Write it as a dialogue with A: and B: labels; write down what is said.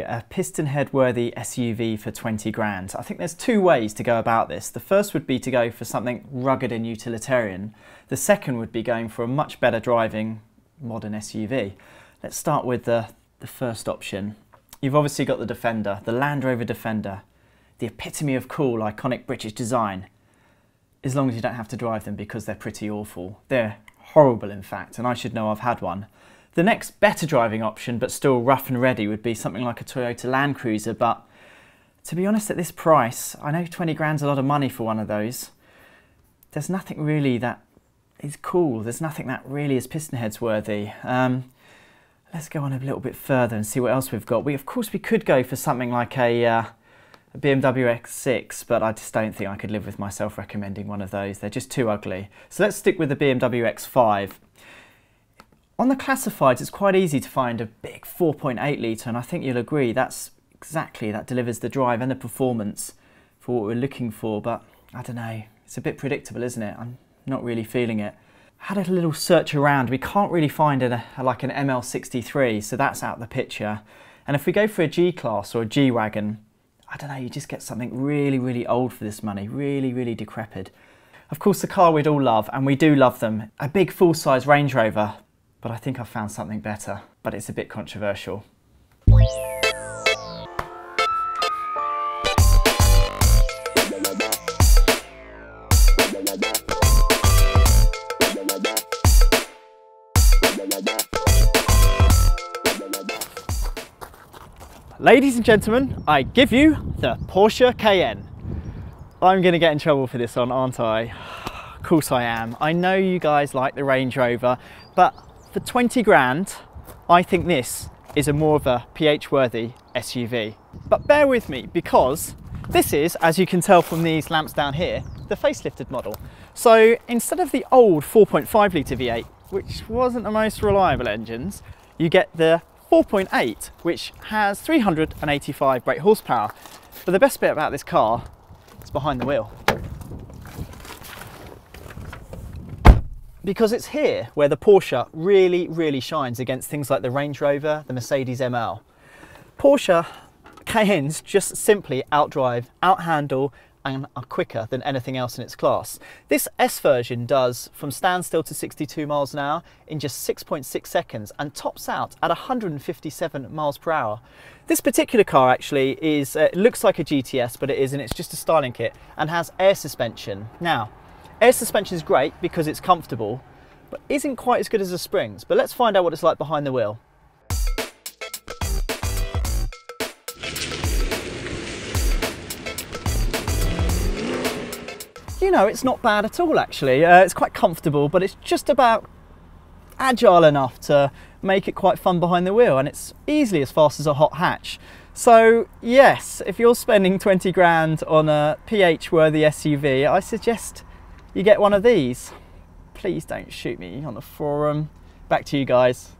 A: a piston head worthy SUV for 20 grand. I think there's two ways to go about this. The first would be to go for something rugged and utilitarian. The second would be going for a much better driving modern SUV. Let's start with the first option. You've obviously got the Defender, the Land Rover Defender, the epitome of cool, iconic British design. As long as you don't have to drive them, because they're pretty awful. They're horrible, in fact, and I should know, I've had one. The next better driving option, but still rough and ready, would be something like a Toyota Land Cruiser, but to be honest, at this price, I know 20 grand's a lot of money for one of those. There's nothing really that is cool. There's nothing that really is PistonHeads worthy. Let's go on a little bit further and see what else we've got. Of course, we could go for something like a BMW X6, but I just don't think I could live with myself recommending one of those. They're just too ugly. So let's stick with the BMW X5. On the classifieds, it's quite easy to find a big 4.8 litre, and I think you'll agree that delivers the drive and the performance for what we're looking for, but I don't know, it's a bit predictable, isn't it? I'm not really feeling it. Had a little search around. We can't really find like an ML63, so that's out of the picture. And if we go for a G-Class or a G-Wagon, I don't know, you just get something really, really old for this money, really, really decrepit. Of course, the car we'd all love, and we do love them, a big full-size Range Rover, but I think I've found something better, but it's a bit controversial. Ladies and gentlemen, I give you the Porsche Cayenne. I'm going to get in trouble for this one, aren't I? Of course I am. I know you guys like the Range Rover, but for 20 grand, I think this is more of a PH-worthy SUV. But bear with me, because this is, as you can tell from these lamps down here, the facelifted model. So instead of the old 4.5 litre V8, which wasn't the most reliable engines, you get the 4.8, which has 385 brake horsepower. But the best bit about this car is behind the wheel. Because it's here where the Porsche really, really shines against things like the Range Rover, the Mercedes ML. Porsche Cayennes just simply outdrive, outhandle, and are quicker than anything else in its class. This S version does from standstill to 62 miles an hour in just 6.6 seconds and tops out at 157 miles per hour. This particular car actually is, it looks like a GTS, but it isn't, it's just a styling kit, and has air suspension. Now, air suspension is great because it's comfortable, but isn't quite as good as the springs. But let's find out what it's like behind the wheel. You know, it's not bad at all actually. It's quite comfortable, but it's just about agile enough to make it quite fun behind the wheel, and it's easily as fast as a hot hatch. So yes, if you're spending 20 grand on a PH-worthy SUV, I suggest you get one of these. Please don't shoot me on the forum. Back to you guys.